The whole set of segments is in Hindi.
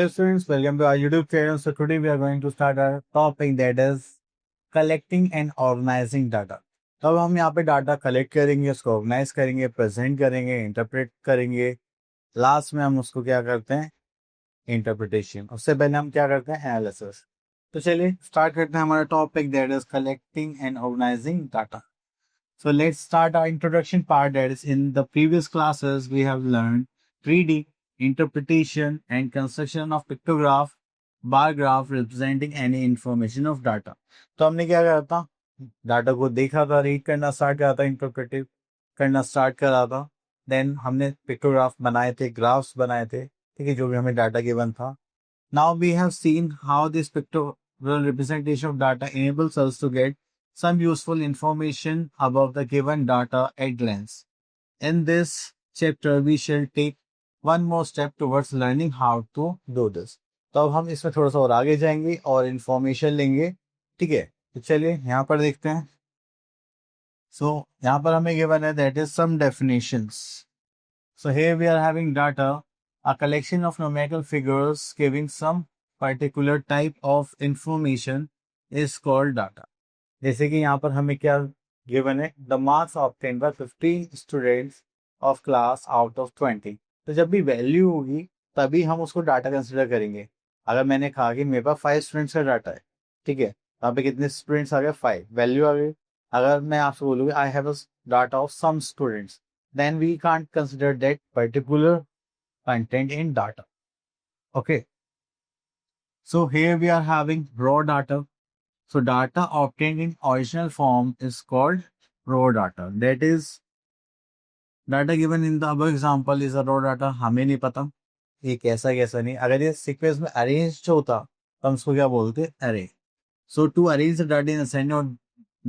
Hello students, welcome to our YouTube channel. So today we are going to start our topic that is collecting and organizing data. तो अब हम यहाँ पे डाटा कलेक्ट करेंगे, उसको ऑर्गेनाइज करेंगे, प्रेजेंट करेंगे, इंटरप्रेट करेंगे, लास्ट में हम उसको क्या करते हैं, इंटरप्रिटेशन। उससे पहले हम क्या करते हैं, एनालिसिस। तो चलिए स्टार्ट करते हैं हमारा topic that is collecting and organising data. So let's start our introduction part. That is, in the previous classes, we have learned reading, interpretation, and construction of pictograph, bar graph representing any information of data. तो हमने क्या करा था, डाटा को देखा था, रीड करना स्टार्ट करा था, इंटरप्रेटिव करना स्टार्ट करा था, देन हमने पिक्टोग्राफ बनाए थे, ग्राफ्स बनाए थे, ठीक है, जो भी हमें डाटा गिवन था. Now we have seen how this pictorial representation of data enables us to get some useful information about the given data at glance. In this chapter, we shall take one more step towards learning how to do this. तो अब हम इसमें थोड़ा सा और आगे जाएंगे और इंफॉर्मेशन लेंगे, ठीक है. तो चलिए यहाँ पर देखते हैं. यहाँ पर हमें गिवन है that is some definitions. So here we are having data, a collection of numerical figures giving some particular type of information is called data. जैसे कि यहाँ पर हमें क्या गिवन है, the marks obtained by 50 students of class out of 20. तो जब भी वैल्यू होगी तभी हम उसको डाटा कंसिडर करेंगे. अगर मैंने कहा कि मेरे पास 5 स्टूडेंट्स का डाटा है, ठीक है, यहाँ पे कितने स्टूडेंट्स आ गए, 5, वैल्यू आ गई. अगर मैं आपसे बोलूँगी I have a data of some students, then we can't consider that particular content in data. Okay. So here we are having raw data. So data obtained in original form is called raw data. That is, data given in the above example is a raw data. हमें नहीं पता ये कैसा नहीं. अगर ये सीक्वेंस में अरेंज होता तो हम उसको क्या बोलते, array. So to arrange the data in ascending or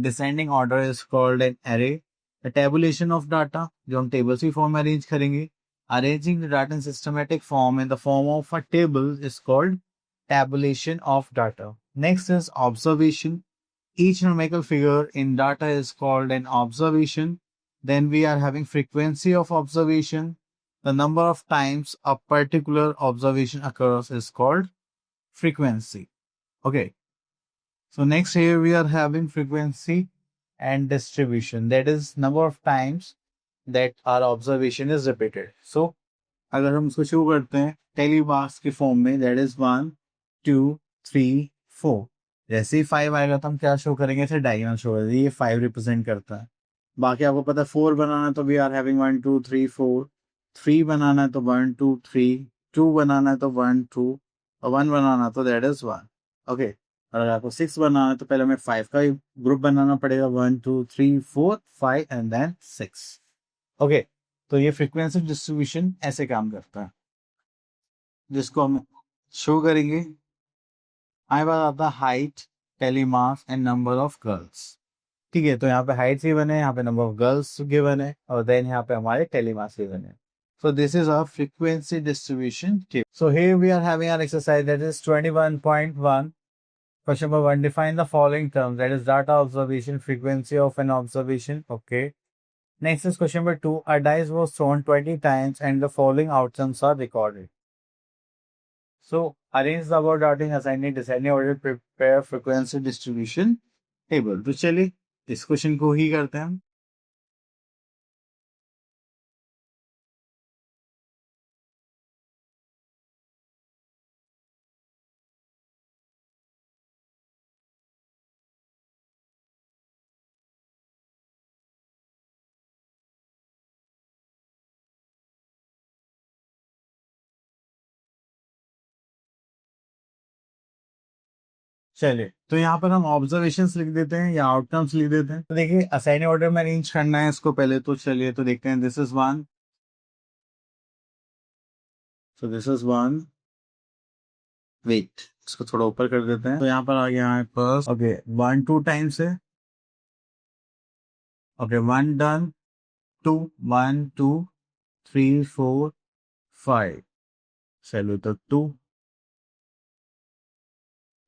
descending order is called an array. The tabulation of data, जो हम tables की form में arrange करेंगे, arranging the data in systematic form in the form of a table is called tabulation of data. Next is observation. Each numerical figure in data is called an observation. Then we are having frequency of observation. The number of times a particular observation occurs is called frequency. Okay. So next here we are having frequency and distribution. That is number of times that our observation is repeated. So अगर हम इसको शो करते हैं टेलीमार्क्स की फॉर्म में, that is 1 2 3 4. जैसे ही 5 आएगा तो हम क्या शो करेंगे, ऐसे डायगोनल शो करेंगे, ये 5 रिप्रेजेंट करता है. बाकी आपको पता है 4 बनाना है तो वी आर हैविंग 1 2 3 4. 3 बनाना है तो 1 2 3. 2 बनाना है तो 1 2 और 1 बनाना है तो दैट इज 1. ओके. और अगर आपको 6 बनाना है तो पहले हमें 5 का ग्रुप बनाना पड़ेगा, 1 2 3 4 5 एंड देन 6. ओके. तो ये फ्रीक्वेंसी डिस्ट्रीब्यूशन ऐसे काम करता है, जिसको हम शो करेंगे. हमारे पास आता है height, telemarks and number of girls. ठीक है, तो यहाँ पे हाइट गिवन है, यहाँ पे नंबर ऑफ गर्ल्स गिवन है, और देन यहाँ पे हमारे टेलीमार्क्स गिवन है. So this is our frequency distribution table. So here we are having an exercise that is 21.1. Question number 1, define the following terms, that is data observation, frequency of an observation. Okay. Next is question number 2, a dice was thrown 20 times and the following outcomes are recorded. So arrange the above data in ascending descending order, prepare frequency distribution table. तो चलिए इस क्वेश्चन को ही करते हैं हम. चलिए, तो यहाँ पर हम ऑब्जर्वेशंस लिख देते हैं या आउटकम्स लिख देते हैं. तो देखिए असाइनिंग ऑर्डर में अरेंज करना है इसको पहले, तो चलिए तो देखते हैं. This is 1, so this is 1. Wait, इसको थोड़ा ऊपर कर देते हैं. तो यहाँ पर आ गया है फर्स्ट. ओके, 1 2 टाइम्स है. Okay, 1 done. 2 1 2 3 4 5. चलो तो 2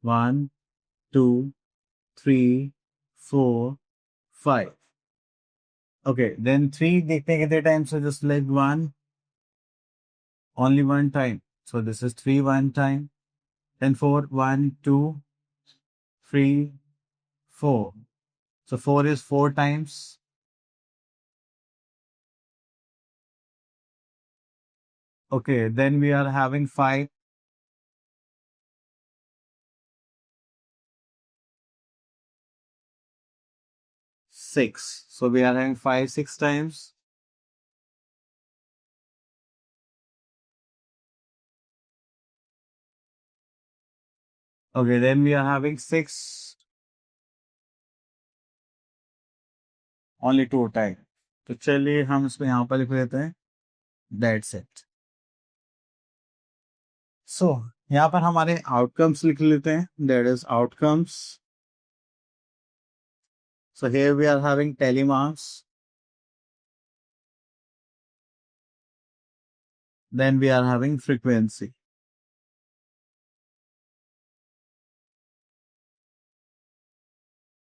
1 2 3 4 5. ओके, देन 3 देखते हैं कितने टाइम्स है. Just like 1, only 1 time. So this is 3 one time. Then 4, 1, 2, 3, 4. So 4 is 4 times. Okay, then we are having 5. 6. So we are having 5 6 times. Okay, then we are having 6 only 2 times. तो चलिए हम इसको यहाँ पर लिख लेते हैं. That's it. So यहाँ पर हमारे outcomes लिख लेते हैं. That is outcomes. So here we are having telemarks. Then we are having frequency.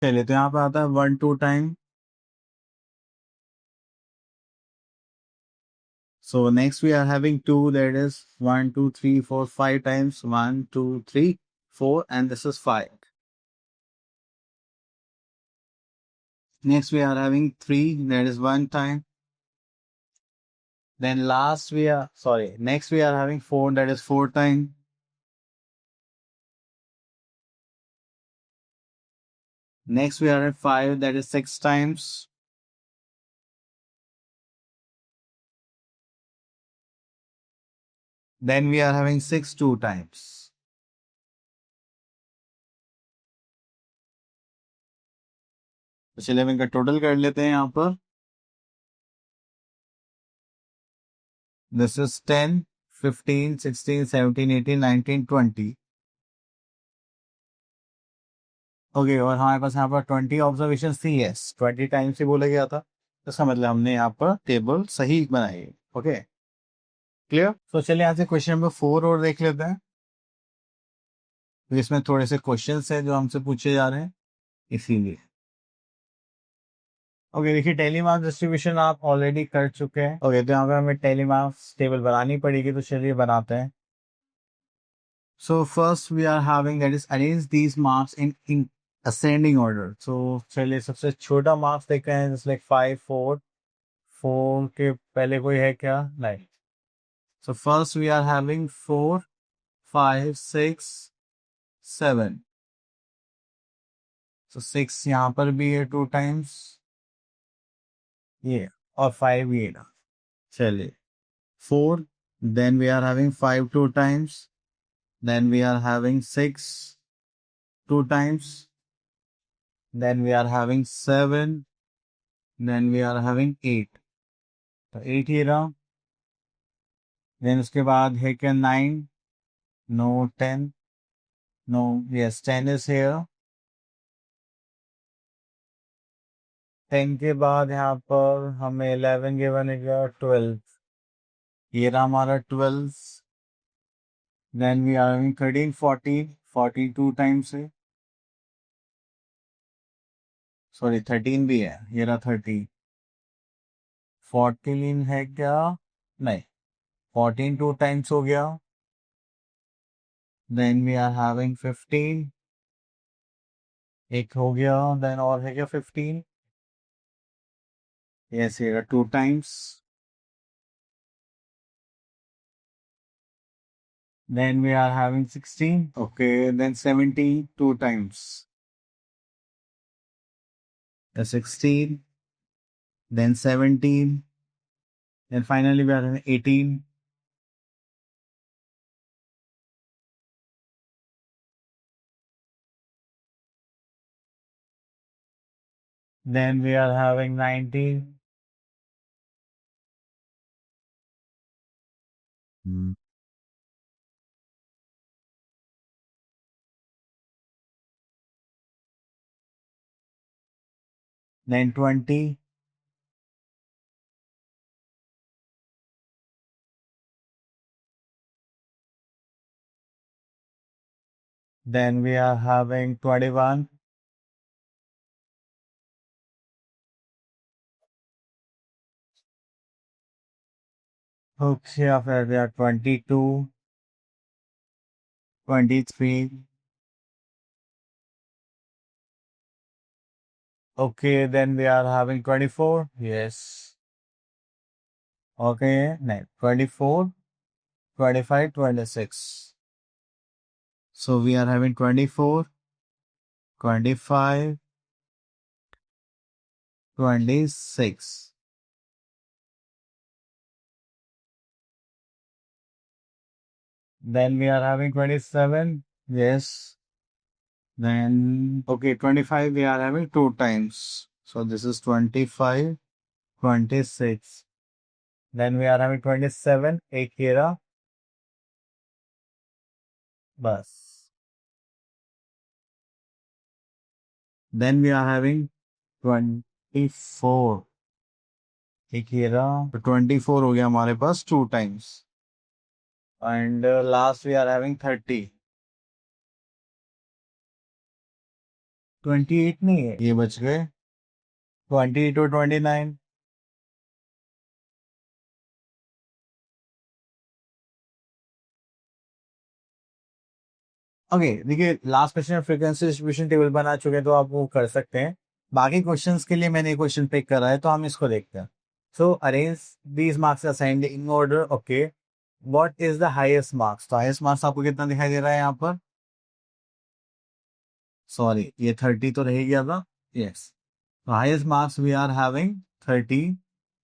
चलिए तो यहाँ पे आता है 1 2 time. So next we are having 2, that is 1 2 3 4 5 times. 1 2 3 4 and this is 5. Next we are having 3, that is 1 time. Then next we are having 4, that is 4 time. Next we are at 5, that is 6 times. Then we are having 6 2 times. तो चलिए हम इनका टोटल कर लेते हैं यहाँ पर. This is 10 15 16 17 18 19 20. ओके, और हमारे पास यहाँ पर 20 ऑब्जर्वेशन थी. यस, 20 टाइम्स ही बोला गया था. इसका मतलब हमने यहाँ पर टेबल सही बनाई. Okay, clear. तो चलिए यहाँ से क्वेश्चन नंबर 4 और देख लेते हैं. इसमें थोड़े से क्वेश्चंस हैं जो हमसे पूछे जा रहे हैं, इसीलिए. ओके, देखिए टेलीमार्क डिस्ट्रीब्यूशन आप ऑलरेडी कर चुके हैं. ओके, तो यहाँ पे हमें टेलीमार्क टेबल बनानी पड़ेगी. तो चलिए बनाते हैं. So first we are having that is arrange these marks in ascending order. So चलिए सबसे छोटा मार्क्स देखते हैं. जैसे लाइक 5 4. 4 के पहले कोई है क्या? नहीं. So first we are having 4 5 6 7. So 6 यहाँ पर भी है 2 टाइम्स. ये और 5 ये ना. चलिए 4. Then we are having 5 2 times. Then we are having 6 2 times. Then we are having 7. Then we are having 8. तो 8 ये रहा. Then उसके बाद है क्या 9. No 10. No, yes 10 is here. 10 के बाद यहाँ पर हमें 11 के बनेगा 12. ये रहा हमारा 12. Then we are having 13 14. 42 times है. सॉरी 13 भी है. ये रहा 13. 14 है क्या? नहीं, 14 2 times हो गया. Then we are having 15. एक हो गया. Then और है क्या 15? Yes, here are 2 times. Then we are having 16. Okay, then 17 2 times. The 16. Then 17. Then finally we are having 18. Then we are having 19. Then 20. Then we are having 21. Okay, after we are 22. 23. Okay, then we are having 24. Yes. Okay, next 24, 25, 26. So we are having 24, 25, 26. Then we are having 27. Yes. Then, okay, 25 we are having two times. So this is 25, 26. Then we are having 27, एक घेरा, बस. Then we are having 24. एक घेरा, तो 24 हो गया हमारे पास two times. And last we are having 30. 28 नहीं है, ये बच गए. 20 to 29. ओके देखिए, last question frequency distribution table बना चुके हैं तो आप वो कर सकते हैं. बाकी क्वेश्चंस के लिए मैंने क्वेश्चन पिक करा है तो हम इसको देखते हैं. सो arrange these marks assigned in order. Okay, what is the highest marks? तो हाईएस्ट मार्क्स आपको कितना दिखाई दे रहा है यहाँ पर? सॉरी, ये 30 तो रह गया था. यस, तो highest marks we are having 30.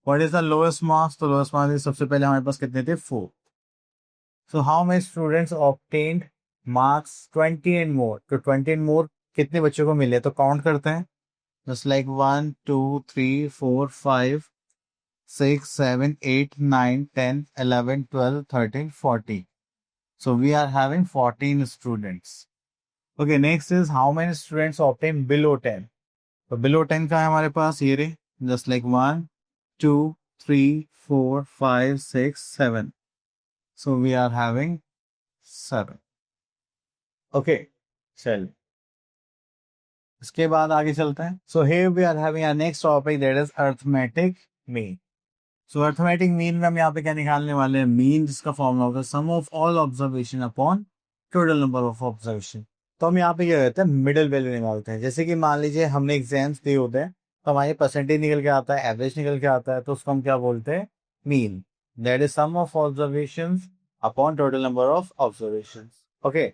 What is the lowest marks? तो लोएस्ट मार्क्स सबसे पहले हमारे पास कितने थे? 4. So how many students obtained marks 20 and more? तो 20 एंड मोर कितने बच्चों को मिले? तो काउंट करते हैं. Just like 1 2 3 4 5 6 7 8 9 10 11 12 13 14. So we are having 14 students. Okay, next is how many students obtain below 10? तो below 10 का है हमारे पास ये रे. Just like 1 2 3 4 5 6 7. So we are having 7. Okay, चल इसके बाद आगे चलते हैं. सो here we are having our next topic, that is arithmetic mean. So arithmetic mean में हम यहाँ पे क्या निकालने वाले हैं? मीन, जिसका फॉर्मूला होगा sum of all observation upon total number of observation. तो हम यहाँ पे क्या करते हैं? मिडिल वैल्यू निकालते हैं. जैसे कि मान लीजिए हमने एग्जाम्स दिए होते हैं तो हमारे परसेंटेज निकल के आता है, एवरेज निकल के आता है, तो उसको हम क्या बोलते हैं? Mean. That is sum of observation upon total number of observation. Okay,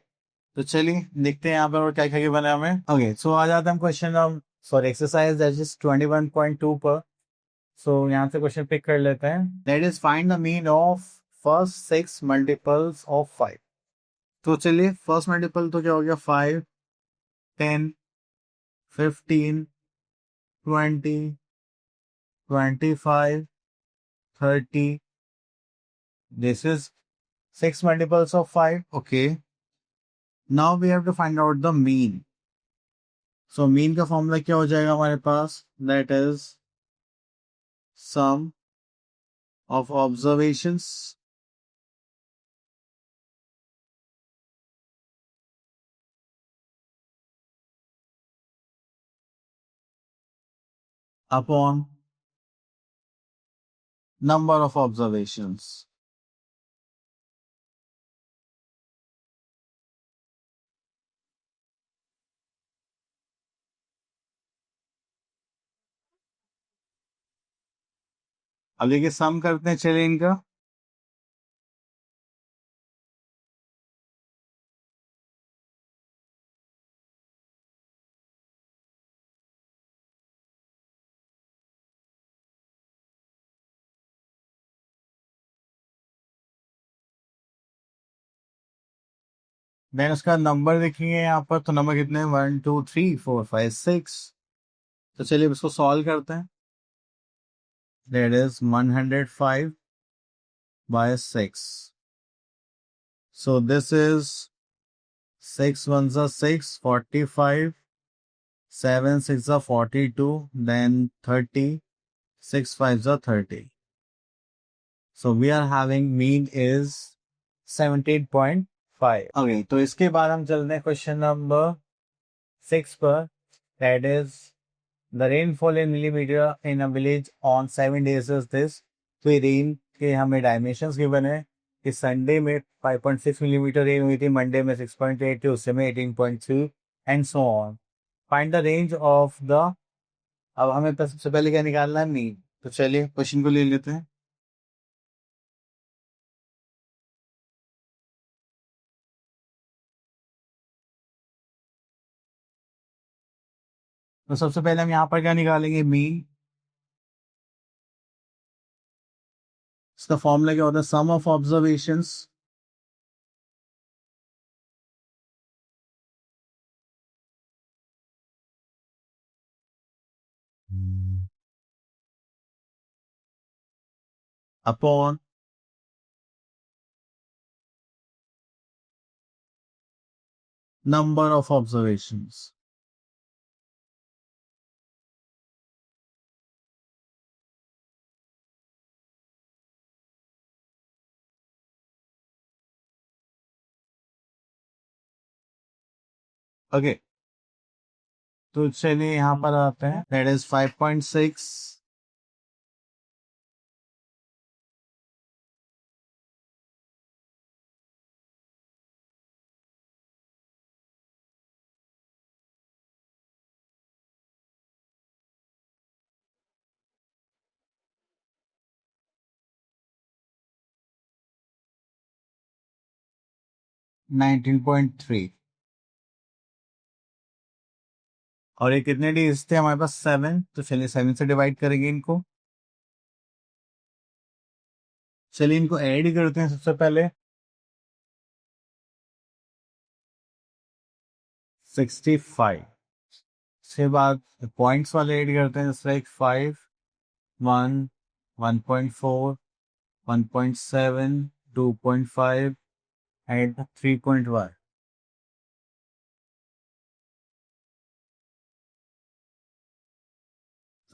तो चलिए देखते हैं यहाँ पर और क्या क्या बना हमें. ओके, सो आ जाते हैं हम question sorry exercise that is 21.2 पर. सो यहाँ से क्वेश्चन पिक कर लेते हैं. That is find the mean of first 6 multiples of 5. तो चलिए फर्स्ट मल्टीपल तो क्या हो गया? 5, 10, 15, 20, 25, 30. This is 6 multiples of 5. Okay, now we have to find out the mean. So mean का फॉर्मूला क्या हो जाएगा हमारे पास? That is sum of observations upon number of observations. अब देखिए सम करते हैं, चलिए इनका. देन उसका नंबर देखेंगे यहाँ पर, तो नंबर कितने? 1 2 3 4 5 6. तो चलिए इसको सॉल्व करते हैं. That is 105 by 6. So this is 6 ones are 6, 45, 7 6 are 42, then 30, 6 5s are 30. So we are having mean is 17.5. Okay, तो इसके बाद हम चलते हैं क्वेश्चन नंबर 6 पर. That is the rainfall in millimetre in a village on 7 days is this. तो ये रेन के हमें डायमेंशंस गिवन है. कि संडे में 5.6 मिलीमीटर रेन हुई थी, मंडे में 6.8 थी, उससे में 18.3 and so on. Find the range of the, अब हमें सबसे पहले क्या निकालना है, मीन। तो चलिए क्वेश्चन को ले लेते हैं। तो सबसे पहले हम यहाँ पर क्या निकालेंगे, मीन। इसका फॉर्मूला क्या होता है, sum of observations upon number of observations. ओके, तो चलिए यहाँ पर आते हैं, दैट इज 5.6 19.3, और ये कितने डेज थे हमारे पास, 7। तो चलिए 7 से डिवाइड करेंगे इनको। चलिए इनको ऐड करते हैं सबसे पहले। 65 से बाद पॉइंट्स वाले ऐड करते हैं, जैसे 5, 1, 1.4, 1.7, 2.5 and 3.1।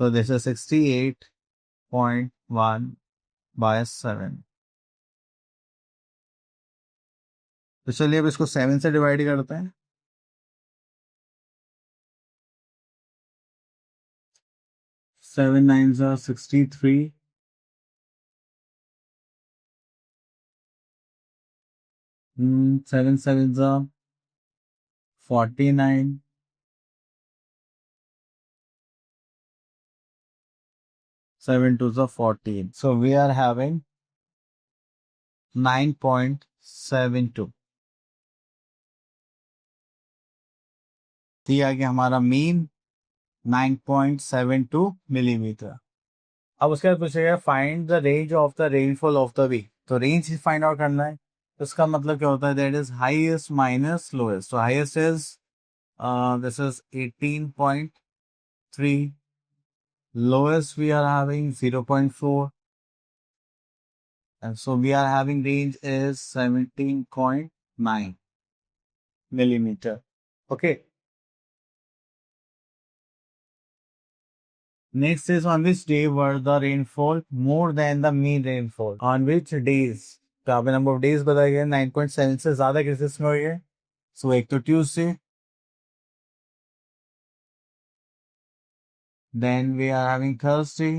So this is 68.1 by 7। तो चलिए अब इसको 7 से डिवाइड करते हैं। 7 9s are 63, 7 7s are 49, 7 2s are 14. So we are having 9.72। दिया गया हमारा मीन 9.72 मिलीमीटर। अब उसके बाद पूछेगा find the range of the rainfall of the week. तो रेंज ही फाइंड आउट करना है। तो इसका मतलब क्या होता है, that is highest minus lowest. तो highest is this is 18.3, lowest we are having 0.4, and so we are having range is 17.9 millimeter. Okay, next is on which day were the rainfall more than the mean rainfall, on which days। तो यहाँ पे नंबर ऑफ डेज बताया गया, 9.7 से ज्यादा केसेस में हुई है। सो एक तो Tuesday, then we are having Thursday,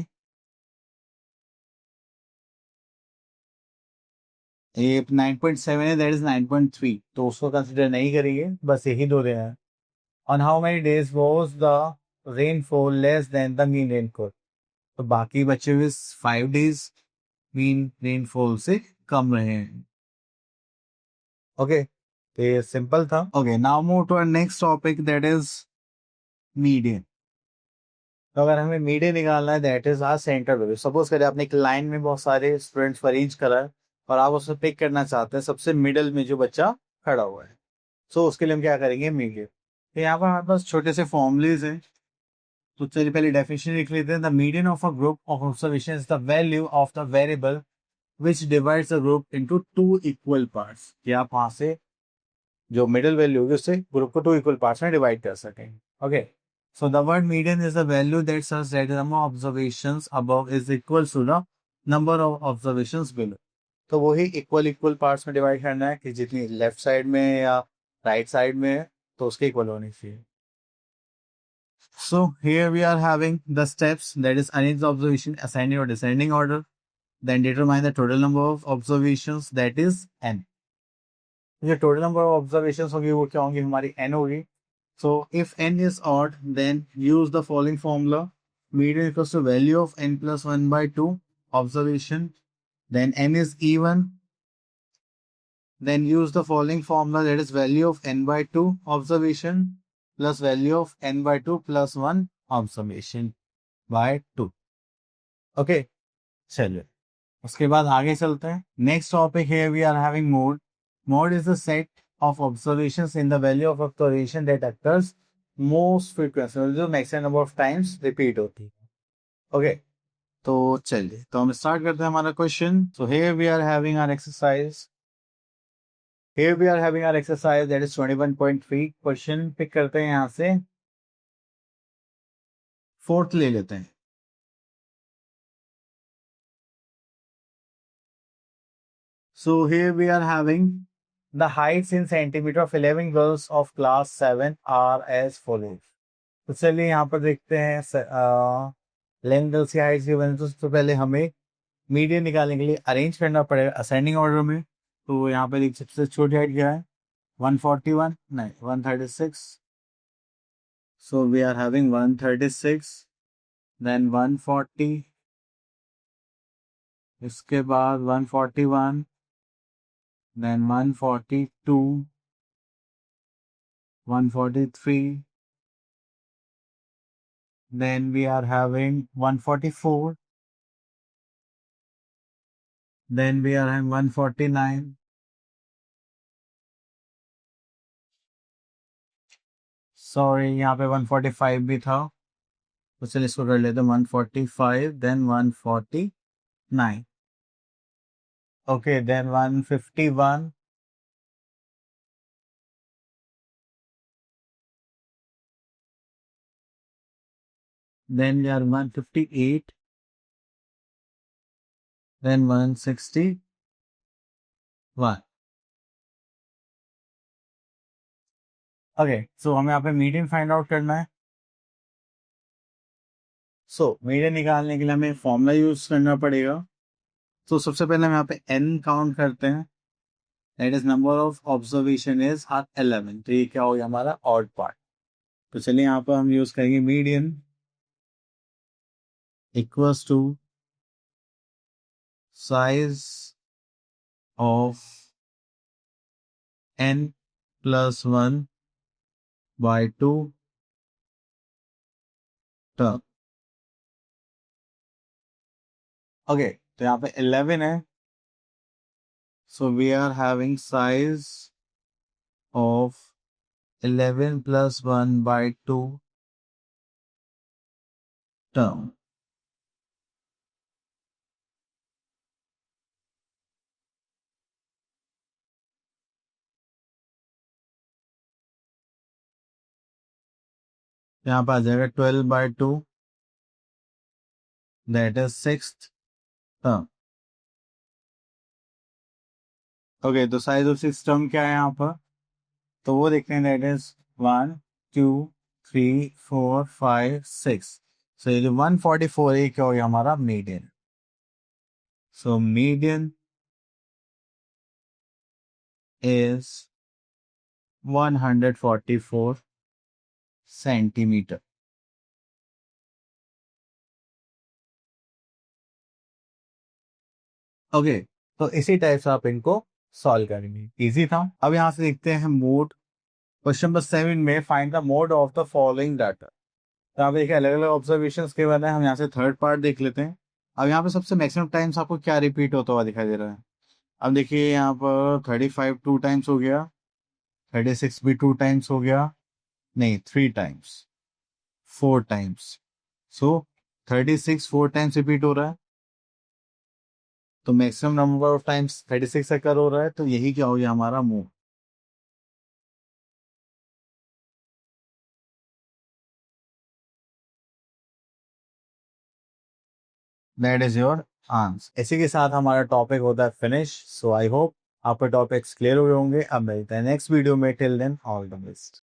ये 9.7 है, दैट इज 9.3, तो उसको कंसिडर नहीं करेंगे, बस यही दो देना है। On how many days was the rainfall less than the mean rainfall? तो बाकी बचे हुए 5 days मीन रेनफॉल से कम रहे हैं। ओके, तो ये सिंपल था। Okay, now move to our next topic, that is median. तो अगर हमें मीडियन निकालना है, that is our centre value. Suppose करें आपने एक लाइन में बहुत सारे स्टूडेंट्स को अरेंज करा है और आप उसमें पिक करना चाहते हैं सबसे मिडल में जो बच्चा खड़ा हुआ है। सो उसके लिए हम क्या करेंगे, मीडियन। तो यहाँ पर हमारे पास छोटे से फॉर्मूलेज हैं। तो चलिए पहले डेफिनेशन लिख लेते हैं। The median of a group of observation is the value of the variable which divides the group into 2 equal parts. कि आप वहां से जो मिडिल वैल्यू होगी उससे ग्रुप को 2 इक्वल पार्ट्स में डिवाइड कर सकें। Okay, so the word median is the value that such that the number of observations above is equal to the number of observations below. तो वही इक्वल पार्ट्स में डिवाइड करना है कि जितनी लेफ्ट साइड में या राइट साइड में है तो उसके इक्वल होनी चाहिए। So here we are having the steps, that is arrange the observation ascending or descending order. then determine the total number of observations, that is n. जो total number of observations होगी वो क्या होंगी, हमारी n होगी. So if n is odd, then use the following formula. Median equals to value of n plus 1 by 2 observation. Then n is even. Then use the following formula, that is value of n by 2 observation plus value of n by 2 plus 1 observation by 2. Okay, चलिए उसके बाद आगे चलते हैं. Next topic here we are having mode. Mode is the set of observations in the value of observation that occurs most frequently, जो maximum number of times repeat होती है. Okay, तो चलिए तो हम स्टार्ट करते हैं हमारा question. So here we are having our exercise. Here we are having our exercise that is 21.3. Question pick करते हैं यहाँ से. फोर्थ ले लेते हैं. So here we are having the heights in centimeter of 11 girls of class 7 are as follows. तो चलिए यहाँ पर देखते हैं 11 girls की हाइट्स की बने. तो सबसे पहले हमें मीडियन निकालने के लिए अरेंज करना पड़ेगा असेंडिंग ऑर्डर में. तो यहाँ पर एक सबसे छोटी हाइट क्या है, 141 नहीं 136. So we are having 136, then 140, इसके बाद 141, then 142, 143, then we are having 144, then we are having 149, sorry यहाँ पे 145 भी था, तो चलिए इसको कर लेते हैं 145, then 149. Okay, then 151, then we are 158, then 161. Okay, so हमें यहाँ पे मीडियन फाइंड आउट करना है. सो मीडियन निकालने के लिए हमें फॉर्मूला यूज करना पड़ेगा. तो सबसे पहले हम यहाँ पे n काउंट करते हैं, that is number of observation is 11. तो ये क्या हो गया हमारा ऑड पार्ट. तो चलिए यहाँ पर हम यूज करेंगे median equals to size of n plus 1 by 2 term. Okay, तो यहाँ पे 11 है. So we are having size of 11 plus 1 by 2 term. यहाँ पे आ जाएगा 12 by 2, that is 6th term. Okay, तो साइज ऑफ 6 टर्म क्या है यहाँ पर, तो वो देखते हैं, दैट इज 1 2 3 4 5 6. सो ये जो 144 है क्या हो गया हमारा median. So median is 144 centimetre. Okay, तो इसी टाइप से आप इनको सॉल्व करेंगे. इजी था. अब यहां से देखते हैं मोड. क्वेश्चन नंबर 7 में find the mode of the following data. तो आप देखिए अलग अलग ऑब्जर्वेशंस के बाद हम यहाँ से थर्ड पार्ट देख लेते हैं. अब यहाँ पे सबसे मैक्सिमम टाइम्स आपको क्या रिपीट होता हुआ दिखाई दे रहा है. अब देखिए यहाँ पर 35 2 टाइम्स हो गया, 36 भी 2 टाइम्स हो गया, नहीं 3 times, 4 times. So 36 4 times repeat हो रहा है. तो maximum number of times 36 occur हो रहा है. तो यही क्या हो गया हमारा mode. That is your answer. इसी के साथ हमारा टॉपिक होता है फिनिश. सो आई होप आपके टॉपिक्स क्लियर हुए होंगे. अब मिलते हैं नेक्स्ट वीडियो में. Till then all the best.